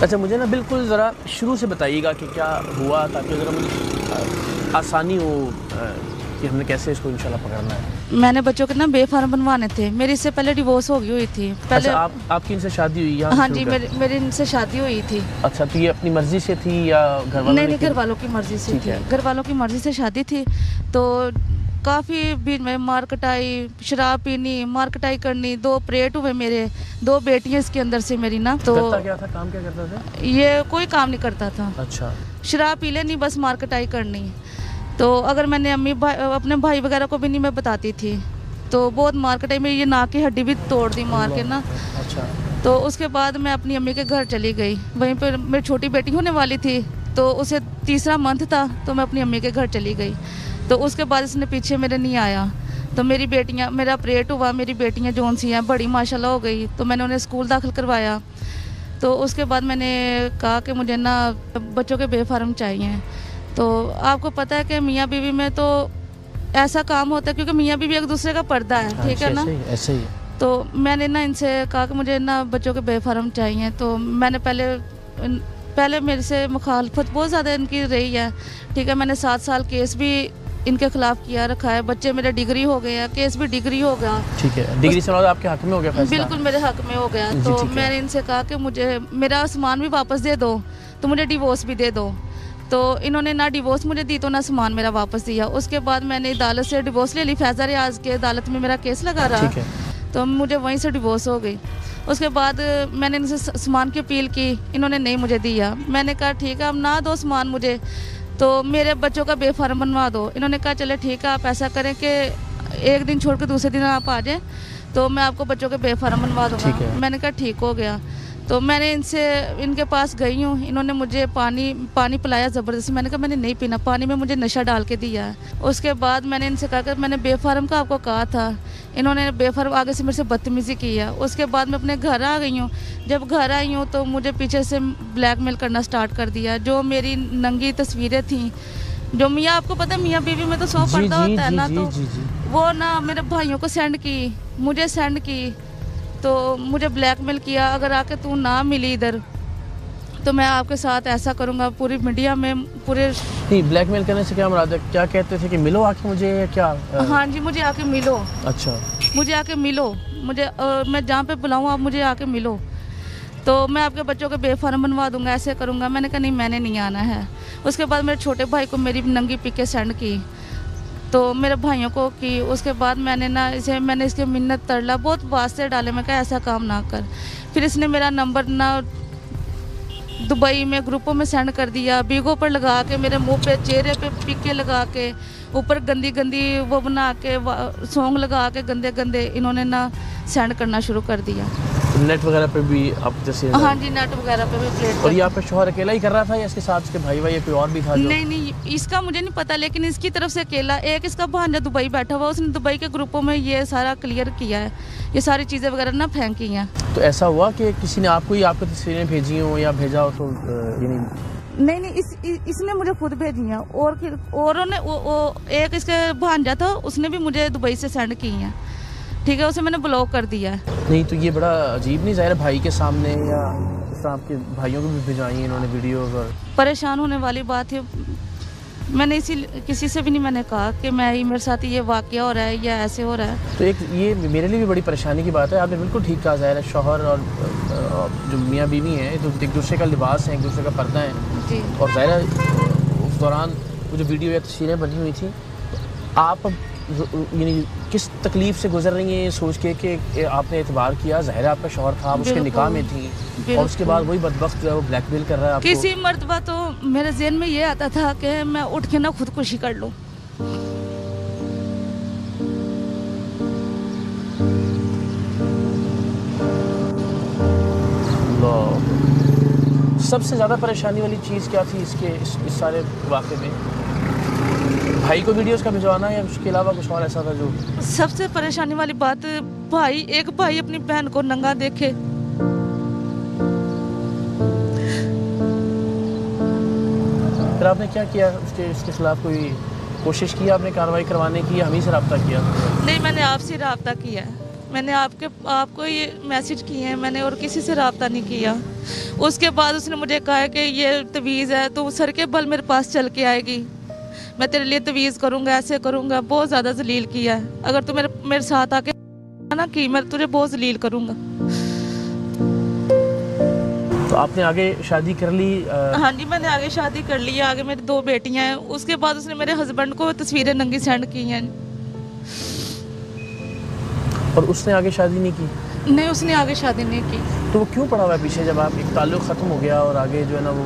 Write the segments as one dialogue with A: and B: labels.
A: अच्छा, मुझे ना बिल्कुल ज़रा शुरू से बताइएगा कि क्या हुआ, ताकि ज़रा मुझे आसानी हो कि हमने कैसे इसको इंशाल्लाह पकड़ना है।
B: मैंने बच्चों के ना बेफार्म बनवाने थे। मेरी इससे पहले डिवोर्स हो गई हुई थी। पहले
A: अच्छा, आपकी इनसे शादी हुई? यहाँ
B: हाँ जी, मेरी इनसे शादी हुई थी।
A: अच्छा, तो ये अपनी मर्जी से थी या घर वालों ने?
B: नहीं, घर वालों की मर्जी से थी। घर वालों की मर्जी से शादी थी। तो काफ़ी बीच में मार कटाई, शराब पीनी, मार कटाई करनी, 2 ऑपरेट हुए मेरे, 2 बेटियां इसके अंदर से मेरी ना। तो
A: करता क्या था, काम क्या करता था?
B: ये कोई काम नहीं करता था।
A: अच्छा।
B: शराब पी लेनी, बस मार कटाई करनी। तो अगर मैंने अपने भाई वगैरह को भी नहीं मैं बताती थी, तो बहुत मार कटाई में, ये नाक की हड्डी भी तोड़ दी मार के ना।
A: अच्छा।
B: तो उसके बाद मैं अपनी अम्मी के घर चली गई। वहीं पर मेरी छोटी बेटी होने वाली थी, तो उसे तीसरा मंथ था, तो मैं अपनी अम्मी के घर चली गई। तो उसके बाद इसने पीछे मेरे नहीं आया। तो मेरी बेटियां, मेरा ऑपरेट हुआ, मेरी बेटियां जोन सी हैं बड़ी माशाल्लाह हो गई, तो मैंने उन्हें स्कूल दाखिल करवाया। तो उसके बाद मैंने कहा कि मुझे ना बच्चों के बेफार्म चाहिए। तो आपको पता है कि मियाँ बीवी में तो ऐसा काम होता है, क्योंकि मियाँ बीवी एक दूसरे का पर्दा है, ठीक है ना।
A: ऐसे ही। तो
B: मैंने ना इनसे कहा कि मुझे ना बच्चों के बेफार्म चाहिए। तो मैंने पहले मेरे से मुखालफत बहुत ज़्यादा इनकी रही है, ठीक है। मैंने 7 साल केस भी इनके खिलाफ किया रखा है। बच्चे मेरे डिग्री हो गए हैं, केस भी डिग्री हो गया,
A: ठीक है। डिग्री से मतलब आपके हक में हो गया फैसला? बिल्कुल
B: मेरे हक में हो गया। तो मैंने इनसे कहा कि मुझे मेरा सामान भी वापस दे दो, तो मुझे डिवोर्स भी दे दो। तो इन्होंने ना डिवोर्स मुझे दी, तो ना सामान मेरा वापस दिया। उसके बाद मैंने अदालत से डिवोर्स ले ली। फैज़ा रियाज के अदालत में मेरा केस लगा रहा, तो मुझे वहीं से डिवोर्स हो गई। उसके बाद मैंने इनसे सामान की अपील की, इन्होंने नहीं मुझे दिया। मैंने कहा ठीक है, अब ना दो सामान मुझे, तो मेरे बच्चों का बेफार्म बनवा दो। इन्होंने कहा चले ठीक है, आप ऐसा करें कि एक दिन छोड़ के दूसरे दिन आप आ जाएं, तो मैं आपको बच्चों के बेफार्म बनवा दूँगा। मैंने कहा ठीक हो गया। तो मैंने इनके पास गई हूँ। इन्होंने मुझे पानी पिलाया ज़बरदस्ती। मैंने कहा मैंने नहीं पीना, पानी में मुझे नशा डाल के दिया है। उसके बाद मैंने इनसे कहा कि मैंने बेफार्म का आपको कहा था। इन्होंने बेफार्म आगे से मेरे से बदतमीज़ी की है। उसके बाद मैं अपने घर आ गई हूँ। जब घर आई हूँ तो मुझे पीछे से ब्लैकमेल करना स्टार्ट कर दिया। जो मेरी नंगी तस्वीरें थी, जो मियाँ, आपको पता है मियाँ बीवी में तो 100 पर्दा होता है ना, तो वो ना मेरे भाइयों को सेंड की, मुझे सेंड की। तो मुझे ब्लैकमेल किया, अगर आके तू ना मिली इधर तो मैं आपके साथ ऐसा करूँगा, पूरी मीडिया में पूरे।
A: नहीं, ब्लैकमेल करने से क्या मुराद है? क्या कहते थे कि मिलो आके मुझे, या क्या?
B: हाँ जी, मुझे आके मिलो।
A: अच्छा, मुझे
B: आके मिलो, मैं जहाँ पे बुलाऊँ आप मुझे आके मिलो, तो मैं आपके बच्चों के बेफार्म बनवा दूंगा, ऐसे करूँगा। मैंने कहा नहीं, मैंने नहीं आना है। उसके बाद मेरे छोटे भाई को मेरी नंगी पिके सेंड की, तो मेरे भाइयों को की। उसके बाद मैंने इसके मिन्नत तरला बहुत वास्ते डाले। मैं कहा ऐसा काम ना कर। फिर इसने मेरा नंबर ना दुबई में ग्रुपों में सेंड कर दिया, बीगों पर लगा के, मेरे मुंह पे, चेहरे पे पिके लगा के, ऊपर गंदी गंदी वो बना के, सॉन्ग लगा के गंदे गंदे इन्होंने ना सेंड करना शुरू कर दिया।
A: नेट वगैरह पे भी आप जैसे?
B: हाँ जी, नेट वगैरह पे भी प्लेट।
A: और ये आपका शौहर अकेला ही कर रहा था या इसके साथ इसके भाई या कोई और भी था?
B: नहीं, इसका मुझे नहीं पता, लेकिन इसकी तरफ से अकेला। एक इसका भांजा दुबई बैठा हुआ, उसने दुबई के ग्रुपों में ये सारा क्लियर किया है, ये सारी चीज़ें वगैरह ना फेंकी हैं।
A: तो ऐसा हुआ कि किसी ने आपको आपको तस्वीरें भेजी हो या भेजा हो? तो
B: नहीं, इसने मुझे खुद भेजी हैं। और एक इसके भांजा था, उसने भी मुझे दुबई से सेंड की हैं, ठीक है। उसे मैंने ब्लॉक कर दिया है।
A: नहीं, तो ये बड़ा अजीब नहीं ज़ाहिर, भाई के सामने या आपके भाइयों को भी भेजाई इन्होंने वीडियोस? और
B: परेशान होने वाली बात है। मैंने किसी से भी नहीं मैंने कहा कि मेरे साथ ये वाक़या हो रहा है या ऐसे हो रहा है।
A: तो एक ये मेरे लिए भी बड़ी परेशानी की बात है। आपने बिल्कुल ठीक कहा, ज़ाहिर है शौहर और जो मियाँ बीवी हैं तो एक दूसरे का लिबास है, एक दूसरे का पर्दा है जी। और ज़ाहिर है उस दौरान वो जो वीडियो या तस्वीरें बनी हुई थी, आप यानी किस तकलीफ से गुजर रही हैं ये सोच के कि आपने एतबार किया, ज़ाहिर आपका शौहर था, आप उसके निकाह में थी, और उसके बाद वही बदबख्त जो है वो ब्लैकमेल कर रहा है आपको।
B: किसी मर्तबा तो मेरे ज़हन में ये आता था कि मैं उठ के ना खुदकुशी कर लूँ।
A: सबसे ज़्यादा परेशानी वाली चीज़ क्या थी इस सारे वाक़े में? भाई को वीडियोस का भिजवाना या उसके अलावा कुछ और ऐसा था जो?
B: सबसे परेशानी वाली बात, एक भाई अपनी बहन को नंगा देखे।
A: फिर आपने क्या किया? इसके खिलाफ कोई कोशिश की आपने कार्रवाई करवाने की, या हम ही से रब्ता किया?
B: नहीं, मैंने आपसे रब्ता किया है। मैंने आपको ये मैसेज किए हैं मैंने, और किसी से रब्ता नहीं किया। उसके बाद उसने मुझे कहा कि ये तवीज़ है तो सर के बल मेरे पास चल के आएगी, मैं तेरे लिए तवीज़ करूँगा, ऐसे करूँगा। बहुत ज़्यादा जलील किया है। अगर तू मेरे साथ आके ना कि मैं तुझे बहुत जलील करूँगा।
A: तो आपने आगे शादी कर ली?
B: हाँ जी, मैंने आगे शादी कर ली है। आगे मेरी 2 बेटियां हैं। उसके बाद उसने मेरे हस्बैंड को तस्वीरें नंगी सेंड की हैं।
A: और उसने आगे शादी नहीं की?
B: नहीं, उसने आगे शादी नहीं की।
A: तो वो क्यों पड़ा हुआ है पीछे, जब आप एक ताल्लुक ख़त्म हो गया और आगे जो है ना वो?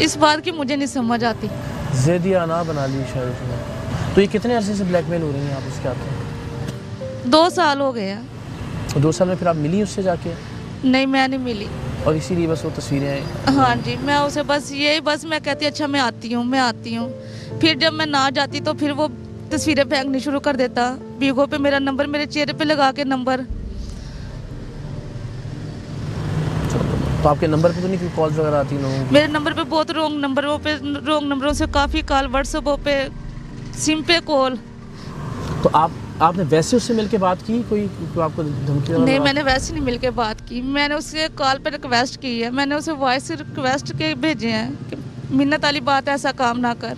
B: इस बात की मुझे नहीं समझ आती।
A: ज़ेदिया ना बना ली शायद उसने। तो ये कितने अरसे से ब्लैकमेल हो रही हैं आप उसके हाथ?
B: 2 साल हो गए हैं।
A: 2 साल में फिर आप मिली उससे जाके?
B: नहीं, मैं नहीं मिली।
A: और इसीलिए बस वो तस्वीरें?
B: हाँ जी, मैं उसे बस मैं कहती अच्छा मैं आती हूँ। फिर जब मैं ना जाती तो फिर वो तस्वीरें फेंकनी शुरू कर देता। बीगो पे मेरा नंबर, मेरे चेहरे पे लगा के नंबर।
A: तो आपके नंबर पे तो नहीं कोई कॉल्स वगैरह आती लोगों की?
B: मेरे नंबर पे बहुत रॉन्ग नंबरों से काफ़ी कॉल, व्हाट्सएप पे, सिम पे कॉल।
A: तो आपने वैसे उससे मिलके बात की? कोई आपको धमकी?
B: नहीं, मैंने वैसे नहीं मिलके बात की। मैंने उससे कॉल पे रिक्वेस्ट की है। मैंने उसे वॉइस रिक्वेस्ट के भेजे हैं कि मिन्नत वाली बात है, ऐसा काम ना कर।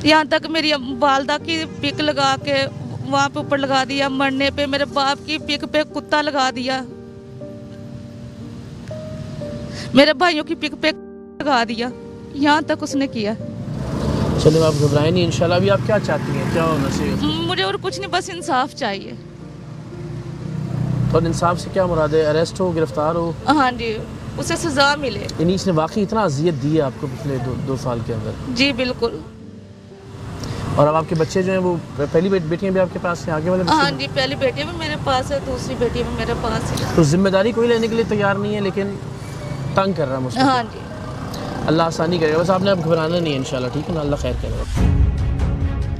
B: यहाँ तक मेरी वालदा की पिक लगा के वहाँ पे ऊपर लगा दिया। मरने पे मेरे बाप की पिक पे कुत्ता लगा दिया। मेरे भाइयों की पिक पे लगा दिया। यहाँ तक उसने किया।
A: चलिए आप घबराएं नहीं, इंशाल्लाह। अभी आप क्या चाहती हैं, क्या होना चाहिए?
B: मुझे और कुछ नहीं, बस इंसाफ चाहिए।
A: और इंसाफ से क्या मुराद है? अरेस्ट हो, गिरफ्तार हो?
B: हाँ जी, उसे सजा मिले।
A: यानी इसने वाकई इतना अजियत दी है आपको पिछले 2 साल के अंदर?
B: जी बिल्कुल।
A: और अब आपके बच्चे जो हैं वो, पहली बेटियां भी आपके पास हैं? आगे वाले?
B: हाँ जी, पहली बेटी भी मेरे पास है, दूसरी बेटी भी मेरे पास है।
A: तो जिम्मेदारी कोई लेने के लिए तैयार नहीं है, लेकिन तंग कर रहा है मुझको।
B: हाँ जी।
A: अल्लाह आसानी करेगा, बस आपने अब घबराना नहीं है इंशाल्लाह, ठीक है ना? अल्लाह खैर करेगा।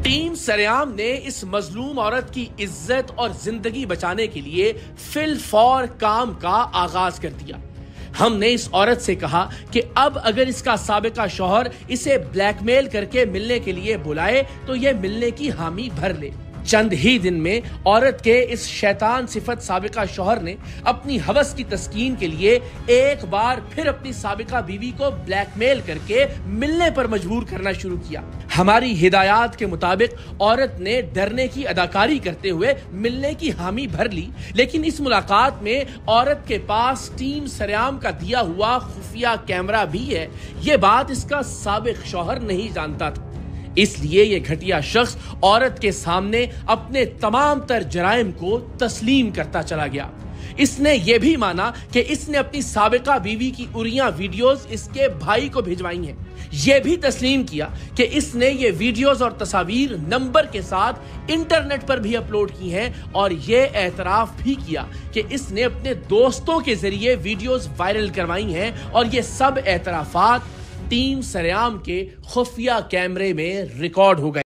C: टीम सरेआम ने इस मजलूम औरत की इज्जत और जिंदगी बचाने के लिए फिलफौर काम का आगाज कर दिया। हमने इस औरत से कहा कि अब अगर इसका साबिका शौहर इसे ब्लैकमेल करके मिलने के लिए बुलाए तो ये मिलने की हामी भर ले। चंद ही दिन में औरत के इस शैतान सिफत साबिका शौहर ने अपनी हवस की तस्कीन के लिए एक बार फिर अपनी साबिका बीवी को ब्लैकमेल करके मिलने पर मजबूर करना शुरू किया। हमारी हिदायत के मुताबिक औरत ने डरने की अदाकारी करते हुए मिलने की हामी भर ली, लेकिन इस मुलाकात में औरत के पास टीम सरेआम का दिया हुआ खुफिया कैमरा भी है। ये बात इसका साबिक शौहर नहीं जानता था। इसलिए ये घटिया शख्स औरत के सामने अपने तमाम तर जराइम को तस्लीम करता चला गया। इसने ये भी माना कि इसने अपनी साबिका बीवी की उरियां वीडियोस इसके भाई को भिजवाई हैं। यह भी तस्लीम किया कि इसने ये वीडियोस और तस्वीर नंबर के साथ इंटरनेट पर भी अपलोड की हैं, और ये एतराफ भी किया कि इसने अपने दोस्तों के जरिए वीडियोस वायरल करवाई हैं, और ये सब एतराफात टीम सरेआम के खुफिया कैमरे में रिकॉर्ड हो गए।